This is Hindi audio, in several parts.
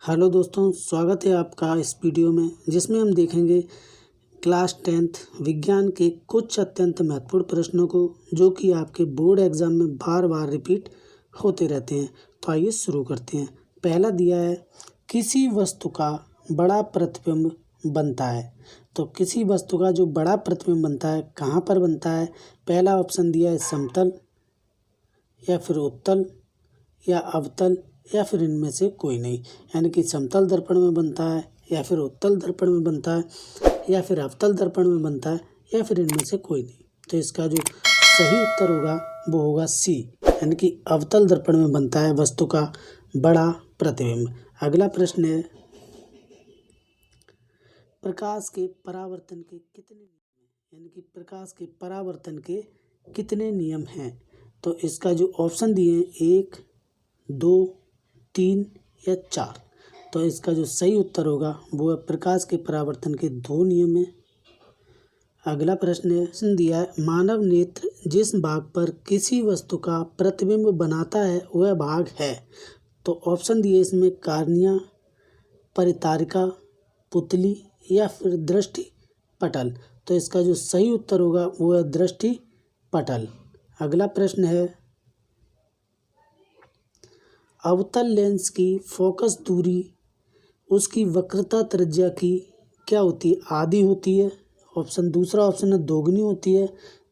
हेलो दोस्तों, स्वागत है आपका इस वीडियो में जिसमें हम देखेंगे क्लास 10th विज्ञान के कुछ अत्यंत महत्वपूर्ण प्रश्नों को जो कि आपके बोर्ड एग्जाम में बार बार रिपीट होते रहते हैं। तो आइए शुरू करते हैं। पहला दिया है, किसी वस्तु का बड़ा प्रतिबिंब बनता है। तो किसी वस्तु का जो बड़ा प्रतिबिंब बनता है कहाँ पर बनता है? पहला ऑप्शन दिया है समतल या फिर उत्तल या अवतल या फिर इनमें से कोई नहीं, यानी कि समतल दर्पण में बनता है या फिर उत्तल दर्पण में बनता है या फिर अवतल दर्पण में बनता है या फिर इनमें से कोई नहीं। तो इसका जो सही उत्तर होगा वो होगा सी, यानी कि अवतल दर्पण में बनता है वस्तु का बड़ा प्रतिबिंब। अगला प्रश्न है, प्रकाश के परावर्तन के कितने नियम हैं? यानी कि प्रकाश के परावर्तन के कितने नियम हैं? तो इसका जो ऑप्शन दिए हैं 1, 2, 3 या 4। तो इसका जो सही उत्तर होगा वो है प्रकाश के परावर्तन के 2 नियम है। अगला प्रश्न दिया है, मानव नेत्र जिस भाग पर किसी वस्तु का प्रतिबिंब बनाता है वह भाग है। तो ऑप्शन दिए इसमें कार्निया, परितारिका, पुतली या फिर दृष्टि पटल। तो इसका जो सही उत्तर होगा वो है दृष्टि पटल। अगला प्रश्न है, अवतल लेंस की फोकस दूरी उसकी वक्रता त्रिज्या की क्या होती है? आधी होती है। दूसरा ऑप्शन है 2 गुनी होती है।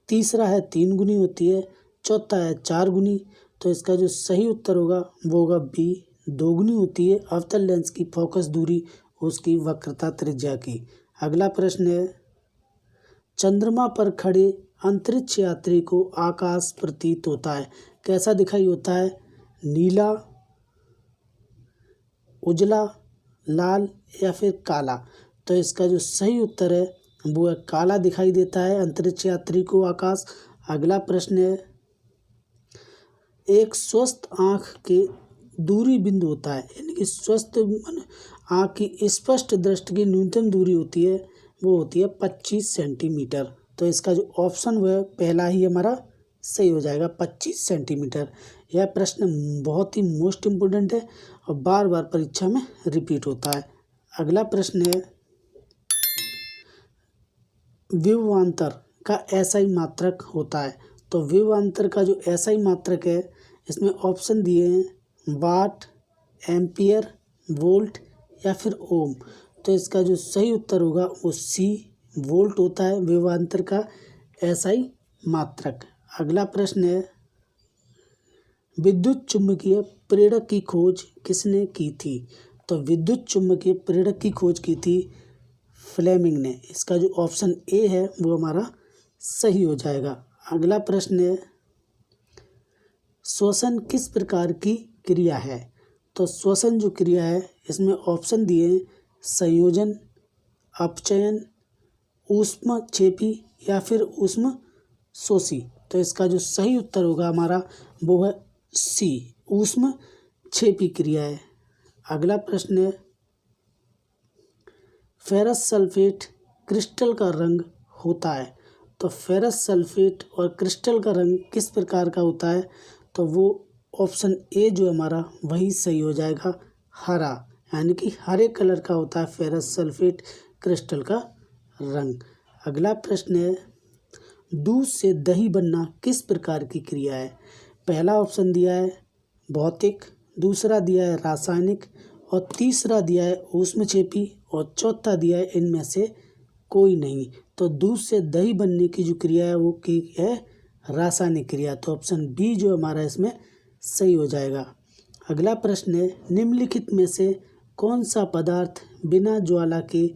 तीसरा है 3 गुनी होती है। चौथा है 4 गुनी। तो इसका जो सही उत्तर होगा वो होगा बी, 2 गुनी होती है अवतल लेंस की फोकस दूरी उसकी वक्रता त्रिज्या की। अगला प्रश्न है, चंद्रमा पर खड़े अंतरिक्ष यात्री को आकाश प्रतीत होता है, कैसा दिखाई होता है? नीला, उजला, लाल या फिर काला। तो इसका जो सही उत्तर है वो है काला दिखाई देता है अंतरिक्ष यात्री को आकाश। अगला प्रश्न है, एक स्वस्थ आँख के दूरी बिंदु होता है, यानी कि स्वस्थ आँख की स्पष्ट दृष्टि की न्यूनतम दूरी होती है वो होती है 25 सेंटीमीटर। तो इसका जो ऑप्शन वो है पहला ही हमारा सही हो जाएगा, 25 सेंटीमीटर। यह प्रश्न बहुत ही मोस्ट इम्पोर्टेंट है और बार बार परीक्षा में रिपीट होता है। अगला प्रश्न है, विभवांतर का एसआई मात्रक होता है। तो विभवांतर का जो एसआई मात्रक है इसमें ऑप्शन दिए हैं वाट, एम्पियर, वोल्ट या फिर ओम। तो इसका जो सही उत्तर होगा वो सी, वोल्ट होता है विभवांतर का एसआई मात्रक। अगला प्रश्न है, विद्युत चुम्बकीय प्रेरक की खोज किसने की थी? तो विद्युत चुम्बकीय प्रेरक की खोज की थी फ्लेमिंग ने। इसका जो ऑप्शन ए है वो हमारा सही हो जाएगा। अगला प्रश्न है, श्वसन किस प्रकार की क्रिया है? तो श्वसन जो क्रिया है इसमें ऑप्शन दिए हैं संयोजन, अपचयन, ऊष्मक्षेपी या फिर ऊष्म शोषी। तो इसका जो सही उत्तर होगा हमारा वो है सी, ऊष्मक्षेपी क्रिया है। अगला प्रश्न है, फेरस सल्फेट क्रिस्टल का रंग होता है। तो फेरस सल्फेट और क्रिस्टल का रंग किस प्रकार का होता है? तो वो ऑप्शन ए जो हमारा वही सही हो जाएगा, हरा, यानी कि हरे कलर का होता है फेरस सल्फेट क्रिस्टल का रंग। अगला प्रश्न है, दूध से दही बनना किस प्रकार की क्रिया है? पहला ऑप्शन दिया है भौतिक, दूसरा दिया है रासायनिक और तीसरा दिया है ऊष्मक्षेपी और चौथा दिया है इनमें से कोई नहीं। तो दूध से दही बनने की जो क्रिया है वो की है रासायनिक क्रिया। तो ऑप्शन बी जो हमारा इसमें सही हो जाएगा। अगला प्रश्न है, निम्नलिखित में से कौन सा पदार्थ बिना ज्वाला के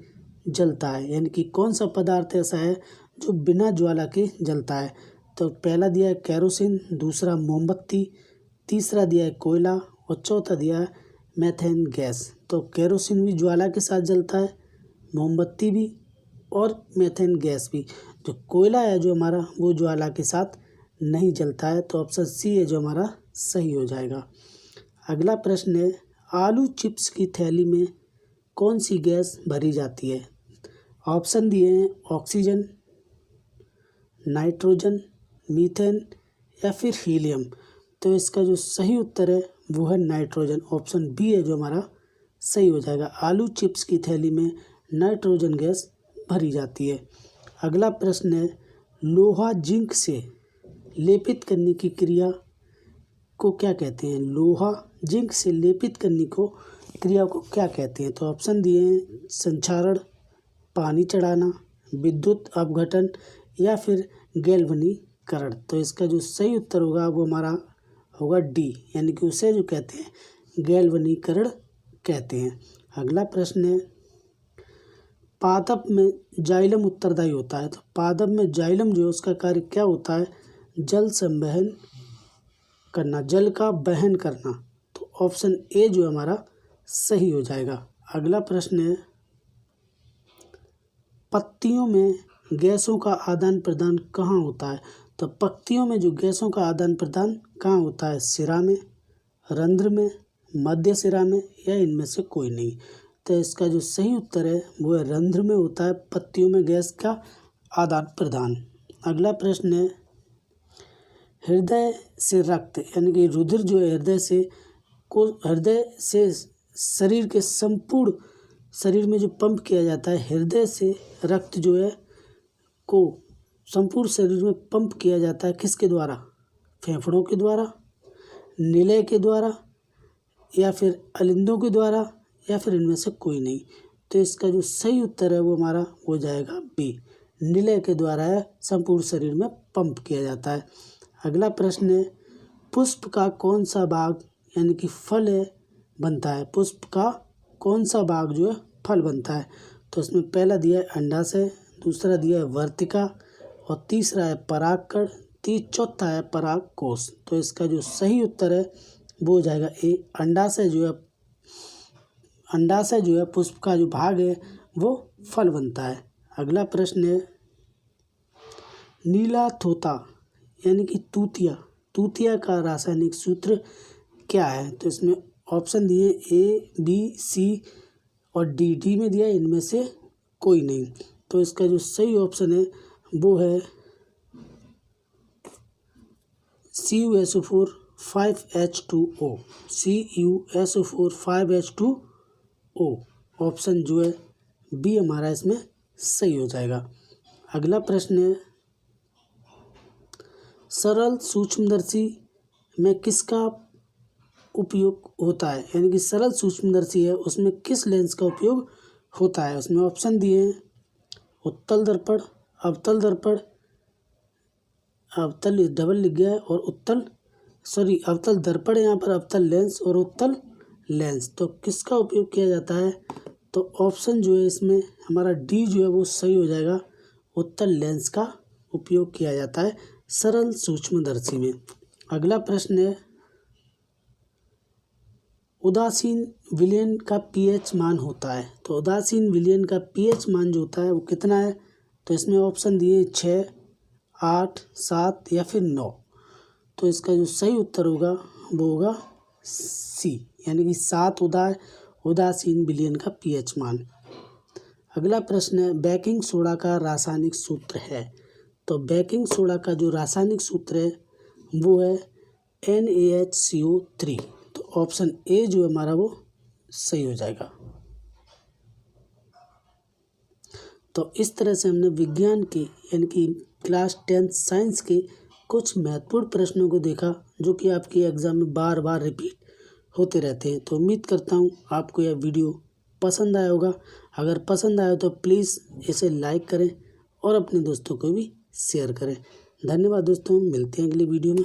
जलता है? यानी कि कौन सा पदार्थ ऐसा है जो बिना ज्वाला के जलता है? तो पहला दिया है केरोसिन, दूसरा मोमबत्ती, तीसरा दिया है कोयला और चौथा दिया है मेथेन गैस। तो केरोसिन भी ज्वाला के साथ जलता है, मोमबत्ती भी और मेथेन गैस भी। जो कोयला है जो हमारा वो ज्वाला के साथ नहीं जलता है। तो ऑप्शन सी है जो हमारा सही हो जाएगा। अगला प्रश्न है, आलू चिप्स की थैली में कौन सी गैस भरी जाती है? ऑप्शन दिए हैं ऑक्सीजन, नाइट्रोजन, मीथेन या फिर हीलियम। तो इसका जो सही उत्तर है वो है नाइट्रोजन, ऑप्शन बी है जो हमारा सही हो जाएगा। आलू चिप्स की थैली में नाइट्रोजन गैस भरी जाती है। अगला प्रश्न है, लोहा जिंक से लेपित करने की क्रिया को क्या कहते हैं? लोहा जिंक से लेपित करने को क्रिया को क्या कहते हैं? तो ऑप्शन दिए हैं, संक्षारण, पानी चढ़ाना, विद्युत अपघटन या फिर गैल्वनीकरण। तो इसका जो सही उत्तर होगा वो हमारा होगा डी, यानी कि उसे जो कहते हैं गैल्वनीकरण कहते हैं। अगला प्रश्न है, पादप में जाइलम उत्तरदायी होता है। तो पादप में जाइलम जो है उसका कार्य क्या होता है? जल संवहन करना, जल का वहन करना। तो ऑप्शन ए जो हमारा सही हो जाएगा। अगला प्रश्न है, पत्तियों में गैसों का आदान प्रदान कहाँ होता है? तो पत्तियों में जो गैसों का आदान प्रदान कहाँ होता है? सिरा में, रंध्र में, मध्य सिरा में या इनमें से कोई नहीं। तो इसका जो सही उत्तर है वो है रंध्र में होता है पत्तियों में गैस का आदान प्रदान। अगला प्रश्न है, हृदय से रक्त यानी कि रुधिर जो है हृदय से शरीर के संपूर्ण शरीर में जो पंप किया जाता है, हृदय से रक्त जो है को संपूर्ण शरीर में पंप किया जाता है किसके द्वारा? फेफड़ों के द्वारा, निलय के द्वारा या फिर अलिंदों के द्वारा या फिर इनमें से कोई नहीं। तो इसका जो सही उत्तर है वो हमारा हो जाएगा बी, निलय के द्वारा है संपूर्ण शरीर में पंप किया जाता है। अगला प्रश्न है, पुष्प का कौन सा भाग यानी कि फल है बनता है? पुष्प का कौन सा भाग जो है फल बनता है? तो इसमें पहला दिया है अंडाशय, दूसरा दिया है वर्तिका और तीसरा है परागकण, चौथा है परागकोश। तो इसका जो सही उत्तर है वो हो जाएगा ए, अंडाशय जो है पुष्प का जो भाग है वो फल बनता है। अगला प्रश्न है, नीला तोता यानी कि तूतिया का रासायनिक सूत्र क्या है? तो इसमें ऑप्शन दिए ए, बी, सी और डी में दिया है इनमें से कोई नहीं। तो इसका जो सही ऑप्शन है वो है CuSO4 5H2O, CuSO4 5H2O option जो है बी हमारा इसमें सही हो जाएगा। अगला प्रश्न है, सरल सूक्ष्मदर्शी में किसका उपयोग होता है? यानी कि सरल सूक्ष्मदर्शी है उसमें किस लेंस का उपयोग होता है? उसमें ऑप्शन दिए हैं, उत्तल दर्पण, अवतल दर्पण, अवतल डबल लिख गया है और अवतल दर्पण है यहाँ पर, अवतल लेंस और उत्तल लेंस। तो किसका उपयोग किया जाता है? तो ऑप्शन जो है इसमें हमारा डी जो है वो सही हो जाएगा, उत्तल लेंस का उपयोग किया जाता है सरल सूक्ष्मदर्शी में। अगला प्रश्न है, उदासीन विलयन का pH मान होता है। तो उदासीन विलयन का pH मान जो होता है वो कितना है? तो इसमें ऑप्शन दिए 6, 8, 7 या फिर 9। तो इसका जो सही उत्तर होगा वो होगा सी, यानी कि 7 उदासीन विलयन का pH मान। अगला प्रश्न है, बेकिंग सोडा का रासायनिक सूत्र है। तो बेकिंग सोडा का जो रासायनिक सूत्र है वो है NaHCO3। तो ऑप्शन ए जो है हमारा वो सही हो जाएगा। तो इस तरह से हमने विज्ञान के यानी कि क्लास 10 साइंस के कुछ महत्वपूर्ण प्रश्नों को देखा जो कि आपके एग्ज़ाम में बार बार रिपीट होते रहते हैं। तो उम्मीद करता हूँ आपको यह वीडियो पसंद आया होगा। अगर पसंद आया तो प्लीज़ इसे लाइक करें और अपने दोस्तों को भी शेयर करें। धन्यवाद दोस्तों, मिलते हैं अगली वीडियो में।